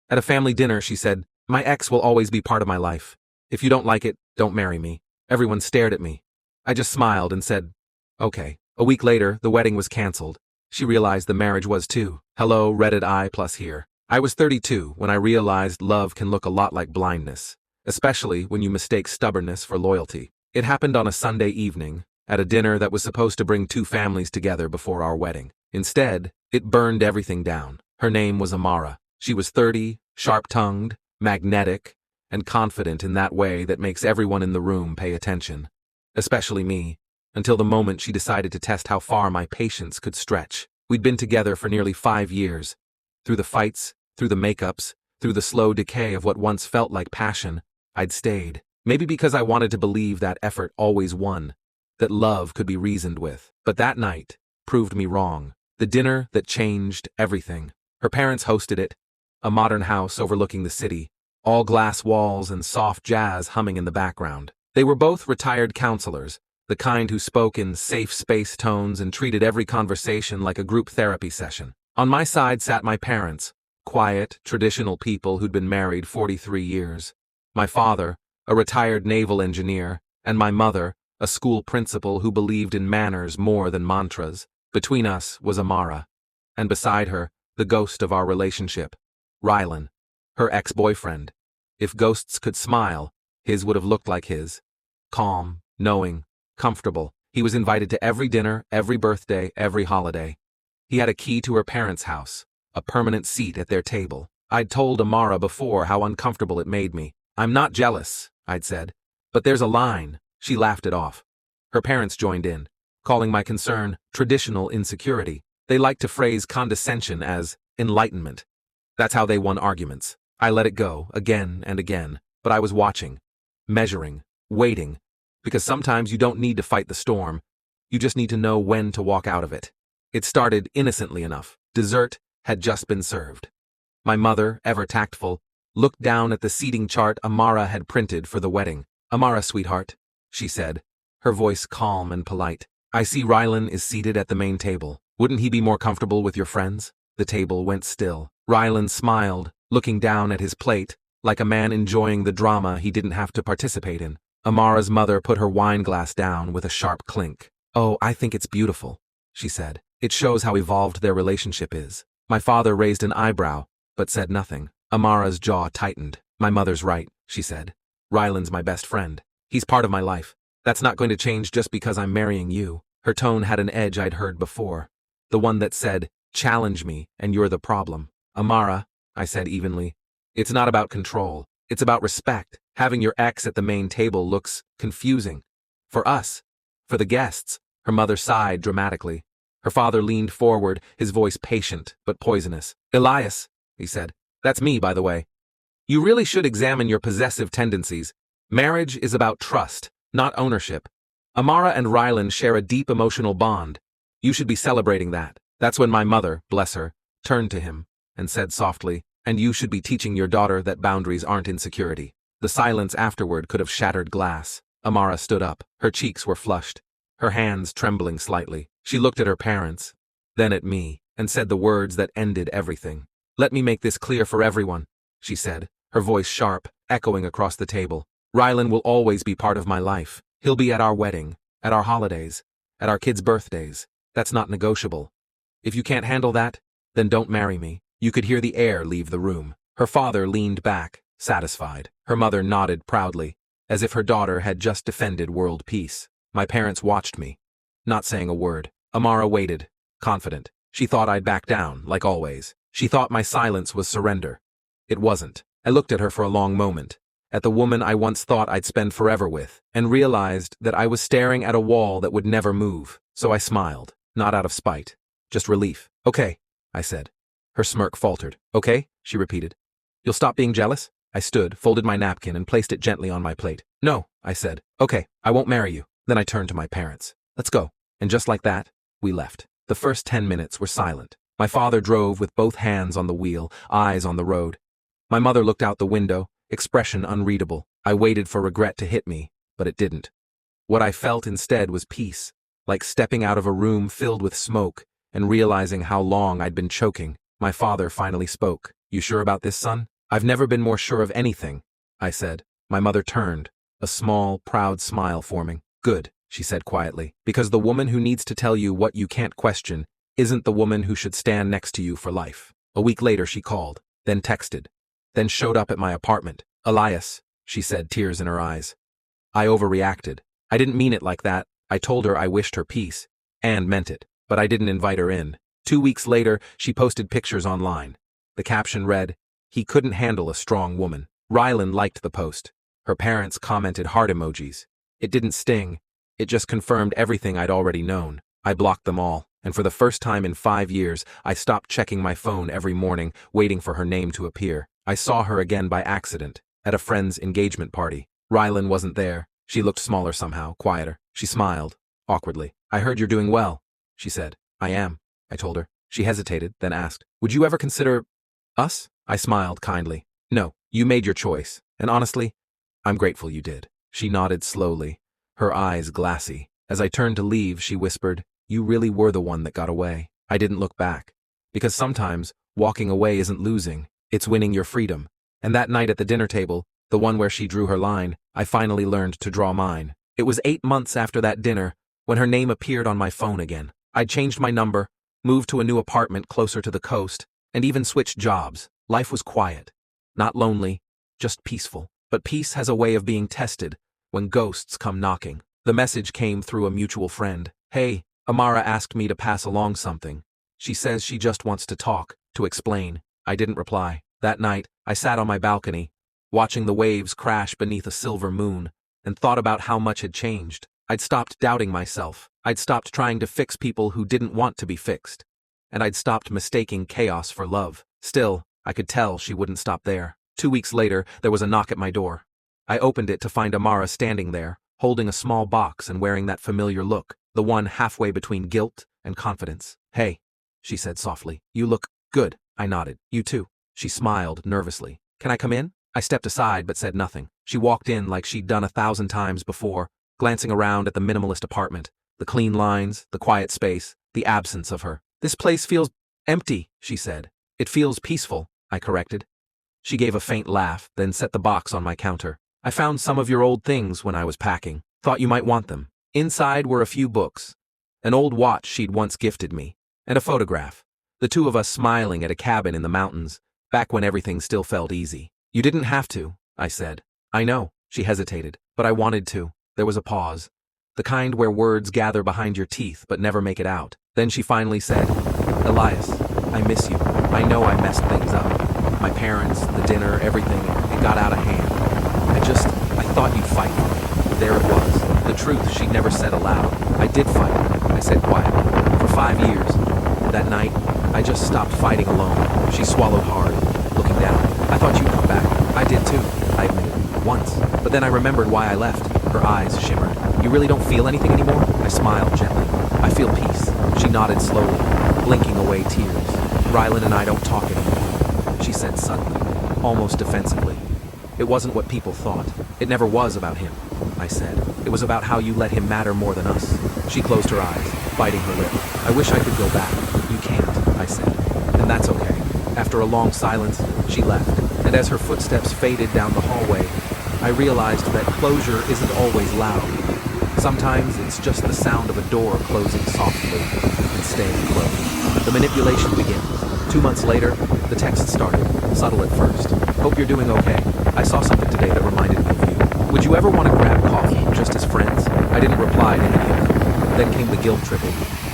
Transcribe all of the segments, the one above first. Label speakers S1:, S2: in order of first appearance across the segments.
S1: At a family dinner, she said, "My ex will always be part of my life. If you don't like it, don't marry me." Everyone stared at me. I just smiled and said, "Okay." A week later, the wedding was cancelled. She realized the marriage was too. Hello, Reddit I plus here. I was 32 when I realized love can look a lot like blindness, especially when you mistake stubbornness for loyalty. It happened on a Sunday evening, at a dinner that was supposed to bring two families together before our wedding. Instead, it burned everything down. Her name was Amara. She was 30, sharp-tongued, magnetic, and confident in that way that makes everyone in the room pay attention. Especially me, until the moment she decided to test how far my patience could stretch. We'd been together for nearly 5 years. Through the fights, through the makeups, through the slow decay of what once felt like passion, I'd stayed. Maybe because I wanted to believe that effort always won, that love could be reasoned with. But that night proved me wrong. The dinner that changed everything. Her parents hosted it, a modern house overlooking the city, all glass walls and soft jazz humming in the background. They were both retired counselors, the kind who spoke in safe space tones and treated every conversation like a group therapy session. On my side sat my parents, quiet, traditional people who'd been married 43 years. My father, a retired naval engineer, and my mother, a school principal who believed in manners more than mantras. Between us was Amara, and beside her, the ghost of our relationship, Rylan, her ex-boyfriend. If ghosts could smile, his would have looked like his. Calm, knowing, comfortable. He was invited to every dinner, every birthday, every holiday. He had a key to her parents' house, a permanent seat at their table. I'd told Amara before how uncomfortable it made me. "I'm not jealous," I'd said. "But there's a line." She laughed it off. Her parents joined in, calling my concern traditional insecurity. They liked to phrase condescension as enlightenment. That's how they won arguments. I let it go, again and again, but I was watching, measuring, waiting, because sometimes you don't need to fight the storm, you just need to know when to walk out of it. It started innocently enough. Dessert had just been served. My mother, ever tactful, looked down at the seating chart Amara had printed for the wedding. "Amara, sweetheart," she said, her voice calm and polite. "I see Rylan is seated at the main table. Wouldn't he be more comfortable with your friends?" The table went still. Rylan smiled, looking down at his plate, like a man enjoying the drama he didn't have to participate in. Amara's mother put her wine glass down with a sharp clink. "Oh, I think it's beautiful," she said. "It shows how evolved their relationship is." My father raised an eyebrow, but said nothing. Amara's jaw tightened. "My mother's right," she said. "Rylan's my best friend. He's part of my life. That's not going to change just because I'm marrying you." Her tone had an edge I'd heard before. The one that said, "Challenge me, and you're the problem." "Amara," I said evenly, "it's not about control. It's about respect. Having your ex at the main table looks confusing. For us. For the guests." Her mother sighed dramatically. Her father leaned forward, his voice patient but poisonous. "Elias," he said. "That's me, by the way. You really should examine your possessive tendencies. Marriage is about trust, not ownership. Amara and Rylan share a deep emotional bond. You should be celebrating that." That's when my mother, bless her, turned to him and said softly, "And you should be teaching your daughter that boundaries aren't insecurity." The silence afterward could have shattered glass. Amara stood up. Her cheeks were flushed, her hands trembling slightly. She looked at her parents, then at me, and said the words that ended everything. "Let me make this clear for everyone," she said, her voice sharp, echoing across the table. "Rylan will always be part of my life. He'll be at our wedding, at our holidays, at our kids' birthdays. That's not negotiable. If you can't handle that, then don't marry me." You could hear the air leave the room. Her father leaned back, satisfied. Her mother nodded proudly, as if her daughter had just defended world peace. My parents watched me, not saying a word. Amara waited, confident. She thought I'd back down, like always. She thought my silence was surrender. It wasn't. I looked at her for a long moment, at the woman I once thought I'd spend forever with, and realized that I was staring at a wall that would never move. So I smiled, not out of spite, just relief. "Okay," I said. Her smirk faltered. "Okay," she repeated. "You'll stop being jealous?" I stood, folded my napkin, and placed it gently on my plate. "No," I said. "Okay, I won't marry you." Then I turned to my parents. "Let's go." And just like that, we left. The first 10 minutes were silent. My father drove with both hands on the wheel, eyes on the road. My mother looked out the window, expression unreadable. I waited for regret to hit me, but it didn't. What I felt instead was peace, like stepping out of a room filled with smoke and realizing how long I'd been choking. My father finally spoke. "You sure about this, son?" I've never been more sure of anything, I said. My mother turned, a small, proud smile forming. Good, she said quietly, because the woman who needs to tell you what you can't question isn't the woman who should stand next to you for life. A week later she called, then texted, then showed up at my apartment. Elias, she said, tears in her eyes. I overreacted. I didn't mean it like that. I told her I wished her peace, and meant it, but I didn't invite her in. 2 weeks later, she posted pictures online. The caption read, "He couldn't handle a strong woman." Rylan liked the post. Her parents commented heart emojis. It didn't sting. It just confirmed everything I'd already known. I blocked them all, and for the first time in 5 years, I stopped checking my phone every morning, waiting for her name to appear. I saw her again by accident, at a friend's engagement party. Rylan wasn't there. She looked smaller somehow, quieter. She smiled, awkwardly. "I heard you're doing well," she said. "I am," I told her. She hesitated, then asked, "Would you ever consider us?" I smiled kindly. "No, you made your choice, and honestly, I'm grateful you did." She nodded slowly, her eyes glassy. As I turned to leave, she whispered, "You really were the one that got away." I didn't look back, because sometimes walking away isn't losing, it's winning your freedom. And that night at the dinner table, the one where she drew her line, I finally learned to draw mine. It was 8 months after that dinner when her name appeared on my phone again. I'd changed my number, moved to a new apartment closer to the coast, and even switched jobs. Life was quiet. Not lonely, just peaceful. But peace has a way of being tested when ghosts come knocking. The message came through a mutual friend. "Hey, Amara asked me to pass along something. She says she just wants to talk, to explain." I didn't reply. That night, I sat on my balcony, watching the waves crash beneath a silver moon, and thought about how much had changed. I'd stopped doubting myself. I'd stopped trying to fix people who didn't want to be fixed. And I'd stopped mistaking chaos for love. Still, I could tell she wouldn't stop there. 2 weeks later, there was a knock at my door. I opened it to find Amara standing there, holding a small box and wearing that familiar look, the one halfway between guilt and confidence. "Hey," she said softly. "You look good." I nodded. "You too." She smiled nervously. "Can I come in?" I stepped aside but said nothing. She walked in like she'd done 1,000 times before, glancing around at the minimalist apartment, the clean lines, the quiet space, the absence of her. "This place feels empty," she said. "It feels peaceful," I corrected. She gave a faint laugh, then set the box on my counter. "I found some of your old things when I was packing. Thought you might want them." Inside were a few books, an old watch she'd once gifted me, and a photograph. The two of us smiling at a cabin in the mountains, back when everything still felt easy. "You didn't have to," I said. "I know," she hesitated, "but I wanted to." There was a pause, the kind where words gather behind your teeth but never make it out. Then she finally said, "Elias, I miss you. I know I messed things up. My parents, the dinner, everything, it got out of hand. I thought you'd fight for me." There it was, the truth she'd never said aloud. I did fight, I said quietly, for 5 years. That night, I just stopped fighting alone. She swallowed hard, looking down. "I thought you'd come back." "I did too," I admitted, "once. But then I remembered why I left." Her eyes shimmered. "You really don't feel anything anymore?" I smiled gently. "I feel peace." She nodded slowly, blinking away tears. "Rylan and I don't talk anymore," she said suddenly, almost defensively. "It wasn't what people thought. It never was about him," I said. "It was about how you let him matter more than us." She closed her eyes, biting her lip. "I wish I could go back." "You can't," I said. "And that's okay." After a long silence, she left, and as her footsteps faded down the hallway, I realized that closure isn't always loud. Sometimes it's just the sound of a door closing softly and staying closed. The manipulation begins. 2 months later, the text started, subtle at first. "Hope you're doing okay. I saw something today that reminded me of you. Would you ever want to grab coffee, just as friends?" I didn't reply to any of them. Then came the guilt tripping.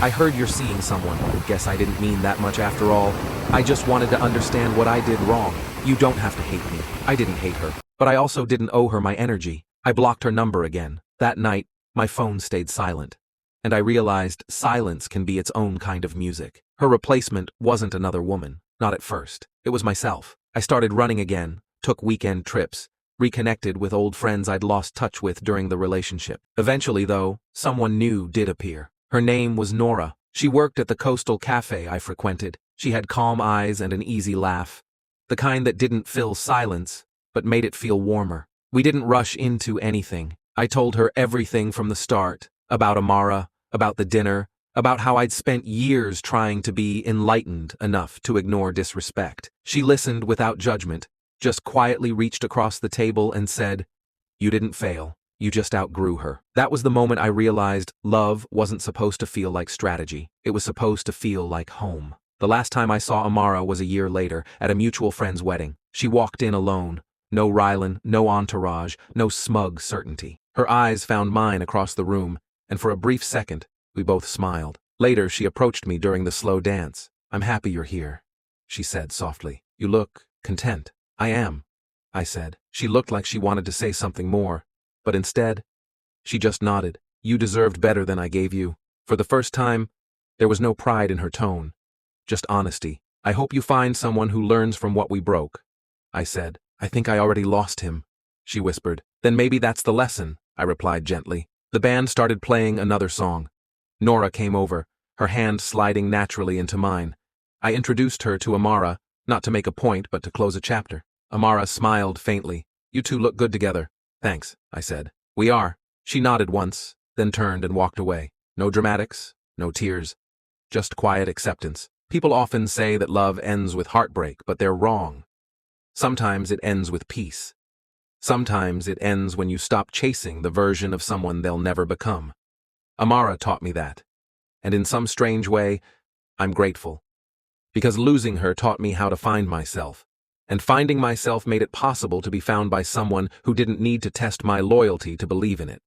S1: "I heard you're seeing someone. Guess I didn't mean that much after all. I just wanted to understand what I did wrong. You don't have to hate me." I didn't hate her, but I also didn't owe her my energy. I blocked her number again. That night, my phone stayed silent, and I realized silence can be its own kind of music. Her replacement wasn't another woman, not at first. It was myself. I started running again, took weekend trips, reconnected with old friends I'd lost touch with during the relationship. Eventually, though, someone new did appear. Her name was Nora. She worked at the coastal cafe I frequented. She had calm eyes and an easy laugh, the kind that didn't fill silence, but made it feel warmer. We didn't rush into anything. I told her everything from the start, about Amara, about the dinner, about how I'd spent years trying to be enlightened enough to ignore disrespect. She listened without judgment, just quietly reached across the table and said, "You didn't fail. You just outgrew her." That was the moment I realized love wasn't supposed to feel like strategy. It was supposed to feel like home. The last time I saw Amara was a year later, at a mutual friend's wedding. She walked in alone. No Rylan, no entourage, no smug certainty. Her eyes found mine across the room, and for a brief second, we both smiled. Later, she approached me during the slow dance. "I'm happy you're here," she said softly. "You look content." "I am," I said. She looked like she wanted to say something more, but instead, she just nodded. "You deserved better than I gave you." For the first time, there was no pride in her tone, just honesty. "I hope you find someone who learns from what we broke," I said. "I think I already lost him," she whispered. "Then maybe that's the lesson," I replied gently. The band started playing another song. Nora came over, her hand sliding naturally into mine. I introduced her to Amara, not to make a point but to close a chapter. Amara smiled faintly. "You two look good together." "Thanks," I said. "We are." She nodded once, then turned and walked away. No dramatics, no tears, just quiet acceptance. People often say that love ends with heartbreak, but they're wrong. Sometimes it ends with peace. Sometimes it ends when you stop chasing the version of someone they'll never become. Amara taught me that. And in some strange way, I'm grateful. Because losing her taught me how to find myself. And finding myself made it possible to be found by someone who didn't need to test my loyalty to believe in it.